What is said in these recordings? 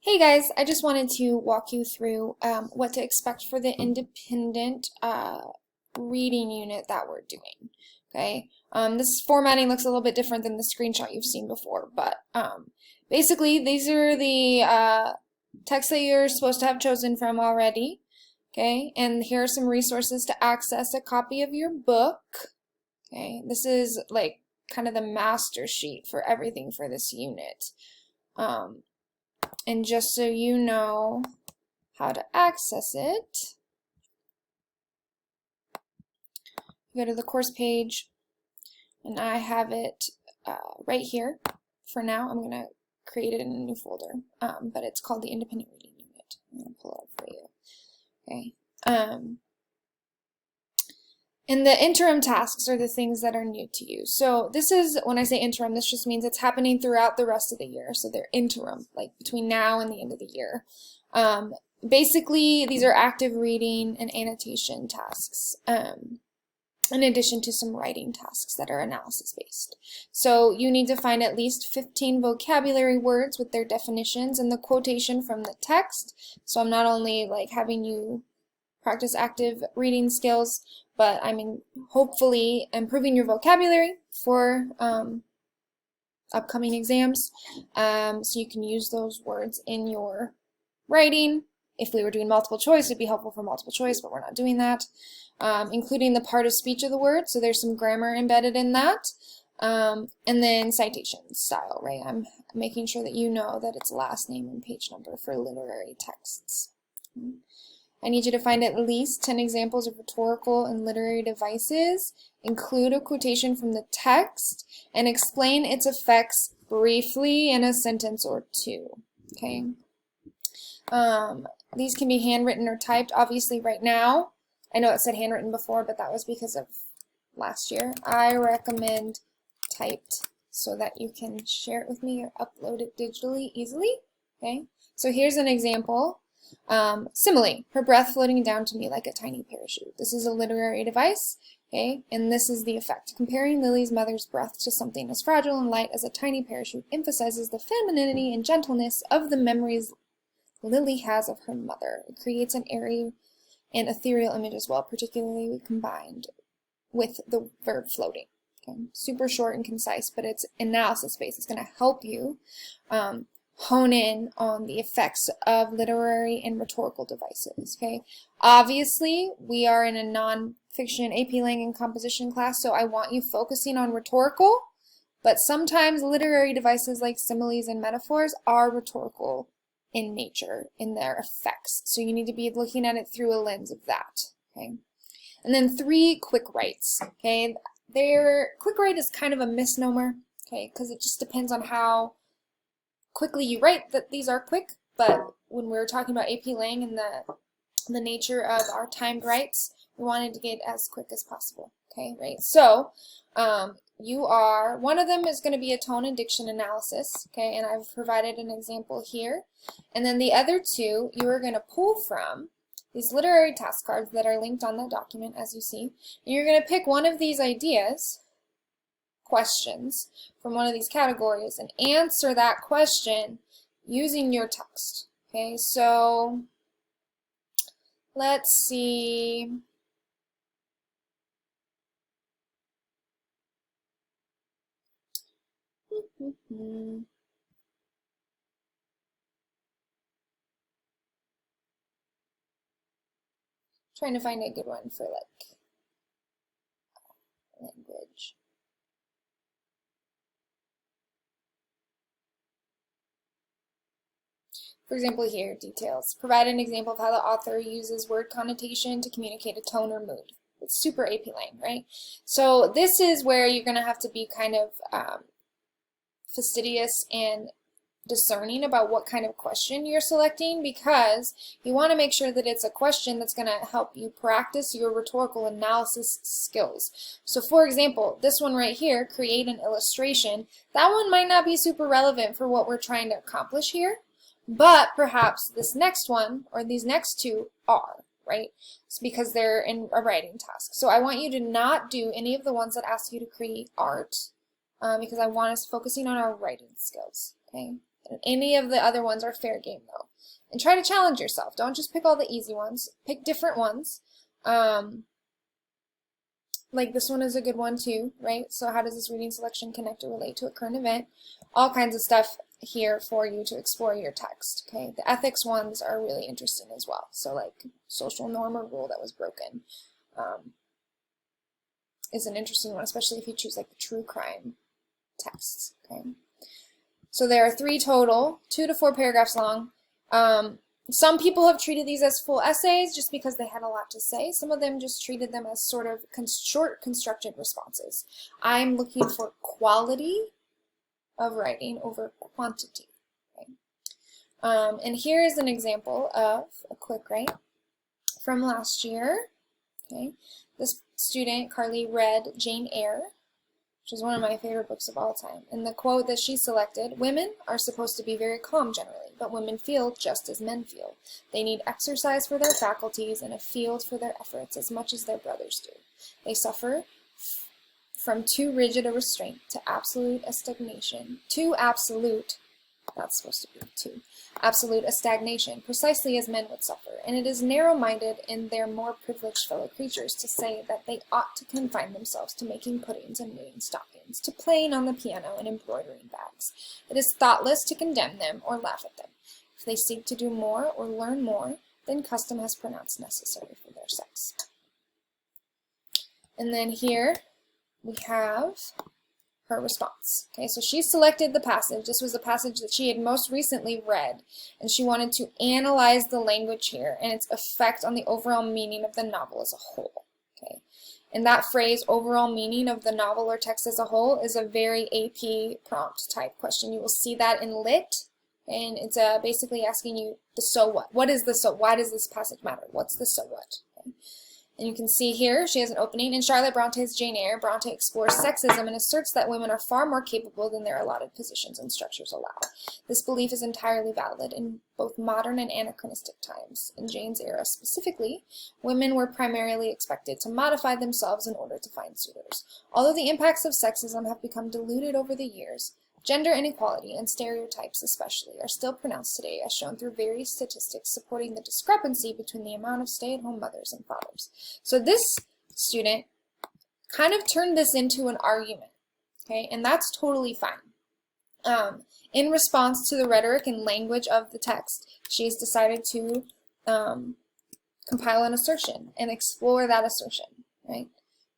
Hey guys, I just wanted to walk you through what to expect for the independent reading unit that we're doing. Okay, this formatting looks a little bit different than the screenshot you've seen before, but basically these are the texts that you're supposed to have chosen from already. Okay, and here are some resources to access a copy of your book. Okay, this is like kind of the master sheet for everything for this unit. And just so you know how to access it, go to the course page, and I have it right here. For now, I'm going to create it in a new folder, but it's called the Independent Reading Unit. I'm going to pull it up for you. Okay. And the interim tasks are the things that are new to you. So this is, when I say interim, this just means it's happening throughout the rest of the year. So they're interim, like between now and the end of the year. Basically, these are active reading and annotation tasks, in addition to some writing tasks that are analysis-based. So you need to find at least 15 vocabulary words with their definitions and the quotation from the text. So I'm not only like having you practice active reading skills, but I'm hopefully improving your vocabulary for upcoming exams, so you can use those words in your writing. If we were doing multiple choice, it'd be helpful for multiple choice, but we're not doing that. Including the part of speech of the word, so there's some grammar embedded in that. And then citation style, right? I'm making sure that you know that it's last name and page number for literary texts. I need you to find at least 10 examples of rhetorical and literary devices, include a quotation from the text, and explain its effects briefly in a sentence or two. Okay. These can be handwritten or typed. Obviously, right now, I know it said handwritten before, but that was because of last year. I recommend typed so that you can share it with me or upload it digitally easily. Okay. So here's an example. Simile, her breath floating down to me like a tiny parachute. This is a literary device, okay, and this is the effect. Comparing Lily's mother's breath to something as fragile and light as a tiny parachute emphasizes the femininity and gentleness of the memories Lily has of her mother. It creates an airy and ethereal image as well, particularly combined with the verb floating. Okay? Super short and concise, but it's analysis-based. It's going to help you hone in on the effects of literary and rhetorical devices, okay? Obviously, we are in a non-fiction AP Lang and composition class, so I want you focusing on rhetorical, but sometimes literary devices like similes and metaphors are rhetorical in nature, in their effects. So you need to be looking at it through a lens of that, okay? And then 3 quick writes, okay? Quick write is kind of a misnomer, okay? Because it just depends on how quickly you write that these are quick, but when we were talking about AP Lang and the nature of our timed writes, we wanted to get as quick as possible, okay, right? So one of them is going to be a tone and diction analysis, okay, and I've provided an example here. And then the other 2 you are going to pull from these literary task cards that are linked on the document, as you see. And you're going to pick one of these questions from one of these categories and answer that question using your text. Okay, so let's see. Trying to find a good one for like language. For example, here, details. Provide an example of how the author uses word connotation to communicate a tone or mood. It's super AP Lang, right? So this is where you're going to have to be kind of fastidious and discerning about what kind of question you're selecting, because you want to make sure that it's a question that's going to help you practice your rhetorical analysis skills. So for example, this one right here, create an illustration, that one might not be super relevant for what we're trying to accomplish here, but perhaps this next one or these next 2 are, right? It's because they're in a writing task. So I want you to not do any of the ones that ask you to create art, because I want us focusing on our writing skills, okay? Any of the other ones are fair game though. And try to challenge yourself. Don't just pick all the easy ones. Pick different ones. Like this one is a good one too, right? So how does this reading selection connect or relate to a current event? All kinds of stuff here for you to explore your text, okay? The ethics ones are really interesting as well. So like social norm or rule that was broken is an interesting one, especially if you choose like the true crime texts, okay? So there are 3 total, 2 to 4 paragraphs long. Some people have treated these as full essays just because they had a lot to say. Some of them just treated them as sort of short constructed responses. I'm looking for quality of writing over quantity. Okay? And here is an example of a quick write from last year. Okay? This student, Carly, read Jane Eyre, which is one of my favorite books of all time. And the quote that she selected, "Women are supposed to be very calm generally, but women feel just as men feel. They need exercise for their faculties and a field for their efforts as much as their brothers do. They suffer from too rigid a restraint to absolute a stagnation, that's supposed to be absolute a stagnation, precisely as men would suffer, and it is narrow-minded in their more privileged fellow creatures to say that they ought to confine themselves to making puddings and knitting stockings, to playing on the piano and embroidering bags. It is thoughtless to condemn them or laugh at them. If they seek to do more or learn more than custom has pronounced necessary for their sex." And then here we have her response. Okay, so she selected the passage. This was the passage that she had most recently read, and she wanted to analyze the language here and its effect on the overall meaning of the novel as a whole. Okay, and that phrase, overall meaning of the novel or text as a whole, is a very AP prompt type question. You will see that in Lit, and it's basically asking you the so what. What is the so? Why does this passage matter? What's the so what? Okay. And you can see here, she has an opening. In Charlotte Bronte's Jane Eyre, Bronte explores sexism and asserts that women are far more capable than their allotted positions and structures allow. This belief is entirely valid in both modern and anachronistic times. In Jane's era specifically, women were primarily expected to modify themselves in order to find suitors. Although the impacts of sexism have become diluted over the years, gender inequality, and stereotypes especially, are still pronounced today, as shown through various statistics supporting the discrepancy between the amount of stay-at-home mothers and fathers. So this student kind of turned this into an argument, okay, and that's totally fine. In response to the rhetoric and language of the text, she's decided to compile an assertion and explore that assertion, right?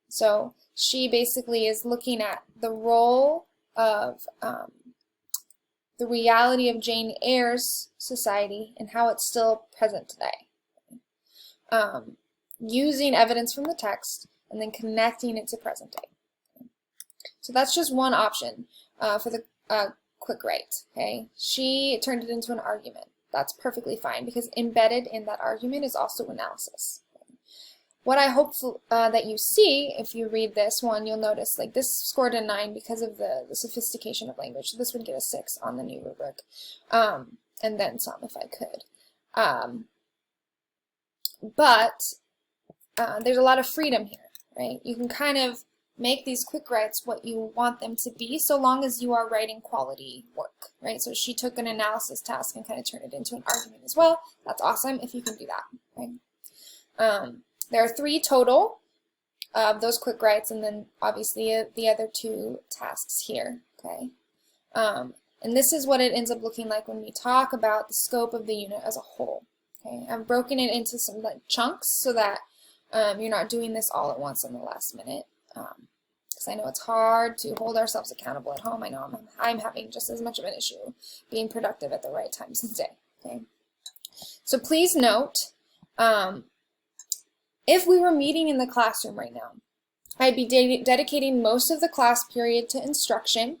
So she basically is looking at the role of the reality of Jane Eyre's society and how it's still present today. Using evidence from the text and then connecting it to present day. So that's just one option for the quick write. Okay, she turned it into an argument. That's perfectly fine because embedded in that argument is also analysis. What I hope that you see, if you read this one, you'll notice like this scored a 9 because of the sophistication of language. So this would get a 6 on the new rubric, and then some if I could. But there's a lot of freedom here, right? You can kind of make these quick writes what you want them to be, so long as you are writing quality work, right? So she took an analysis task and kind of turned it into an argument as well. That's awesome if you can do that, right? There are 3 total of those quick writes, and then obviously the other 2 tasks here, okay? And this is what it ends up looking like when we talk about the scope of the unit as a whole, okay? I've broken it into some like chunks so that you're not doing this all at once in the last minute, because I know it's hard to hold ourselves accountable at home. I know I'm having just as much of an issue being productive at the right times of the day, okay? So please note, if we were meeting in the classroom right now, I'd be dedicating most of the class period to instruction,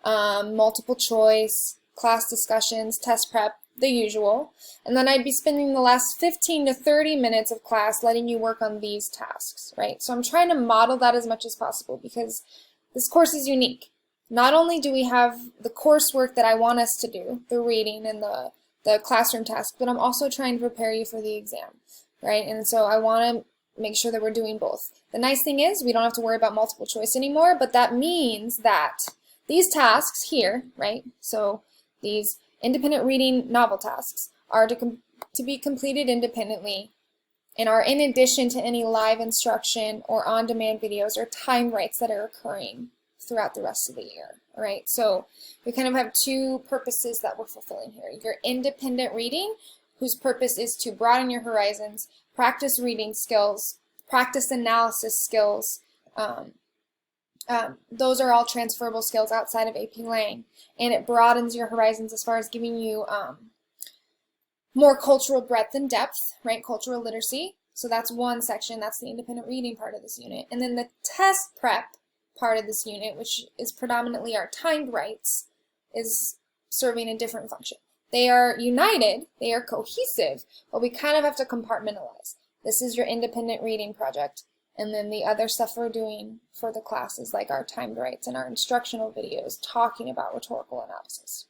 multiple choice, class discussions, test prep, the usual, and then I'd be spending the last 15 to 30 minutes of class letting you work on these tasks, right? So I'm trying to model that as much as possible because this course is unique. Not only do we have the coursework that I want us to do, the reading and the classroom task, but I'm also trying to prepare you for the exam, right? And so I want to make sure that we're doing both. The nice thing is we don't have to worry about multiple choice anymore, but that means that these tasks here, right, so these independent reading novel tasks are to be completed independently and are in addition to any live instruction or on-demand videos or time writes that are occurring throughout the rest of the year. All right, so we kind of have two purposes that we're fulfilling here. Your independent reading, whose purpose is to broaden your horizons, practice reading skills, practice analysis skills. Those are all transferable skills outside of AP Lang, and it broadens your horizons as far as giving you more cultural breadth and depth, right? Cultural literacy. So that's one section. That's the independent reading part of this unit. And then the test prep part of this unit, which is predominantly our timed writes, is serving a different function. They are united, they are cohesive, but we kind of have to compartmentalize. This is your independent reading project, and then the other stuff we're doing for the classes, like our timed writes and our instructional videos talking about rhetorical analysis.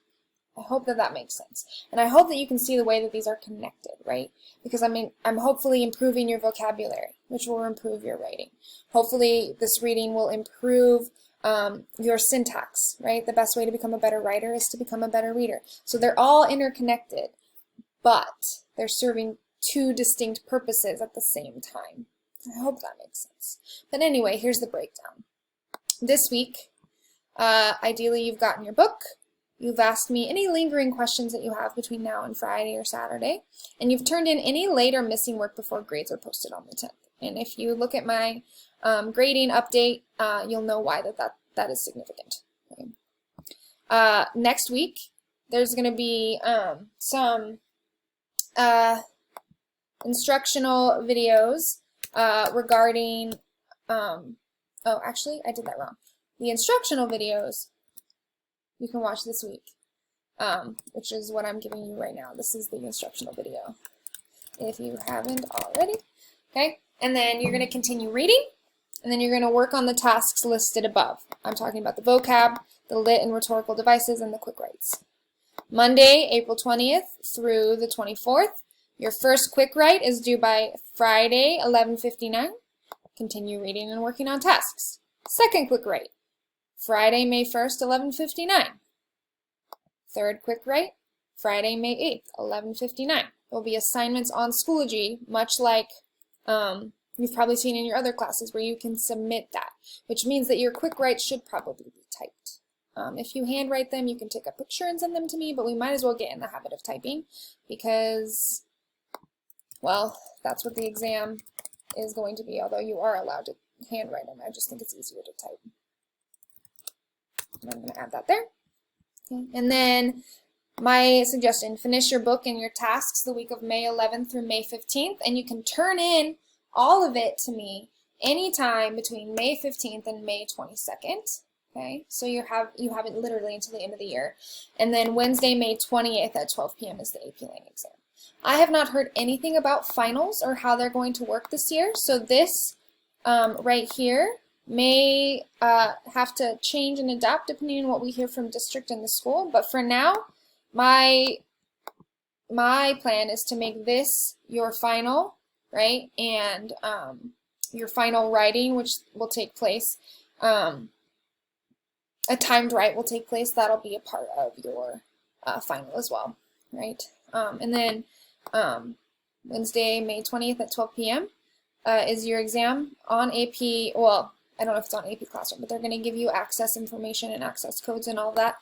I hope that that makes sense. And I hope that you can see the way that these are connected, right? Because I'm hopefully improving your vocabulary, which will improve your writing. Hopefully this reading will improve your syntax, right? The best way to become a better writer is to become a better reader. So they're all interconnected, but they're serving two distinct purposes at the same time. I hope that makes sense. But anyway, here's the breakdown. This week, ideally you've gotten your book. You've asked me any lingering questions that you have between now and Friday or Saturday, and you've turned in any late or missing work before grades are posted on the 10th. And if you look at my grading update, you'll know why that is significant. Okay. Next week, there's going to be some instructional videos regarding, oh, actually, I did that wrong. The instructional videos you can watch this week, which is what I'm giving you right now. This is the instructional video, if you haven't already. Okay, and then you're going to continue reading, and then you're going to work on the tasks listed above. I'm talking about the vocab, the lit and rhetorical devices, and the quick writes. Monday, April 20th through the 24th. Your first quick write is due by Friday, 11:59. Continue reading and working on tasks. Second quick write, Friday, May 1st, 11:59. Third quick write, Friday, May 8th, 11:59. There will be assignments on Schoology, much like you've probably seen in your other classes where you can submit that, which means that your quick writes should probably be typed. If you handwrite them, you can take a picture and send them to me, but we might as well get in the habit of typing because, well, that's what the exam is going to be, although you are allowed to handwrite them. I just think it's easier to type. I'm going to add that there. Okay. And then my suggestion, finish your book and your tasks the week of May 11th through May 15th, and you can turn in all of it to me anytime between May 15th and May 22nd. Okay, so you have it literally until the end of the year. And then Wednesday, May 20th at 12 p.m. is the AP Lang exam. I have not heard anything about finals or how they're going to work this year, so this right here may have to change and adapt depending on what we hear from district and the school. But for now, my plan is to make this your final, right? And your final writing, which will take place, a timed write will take place. That'll be a part of your final as well, right? And then Wednesday, May 20th at 12 p.m. Is your exam on AP, well, I don't know if it's on AP Classroom, but they're going to give you access information and access codes and all that.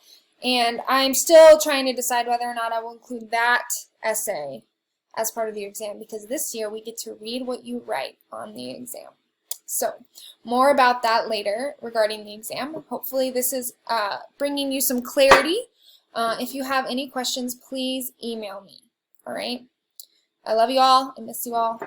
And I'm still trying to decide whether or not I will include that essay as part of the exam, because this year we get to read what you write on the exam. So more about that later regarding the exam. Hopefully this is bringing you some clarity. If you have any questions, please email me. All right. I love you all. I miss you all.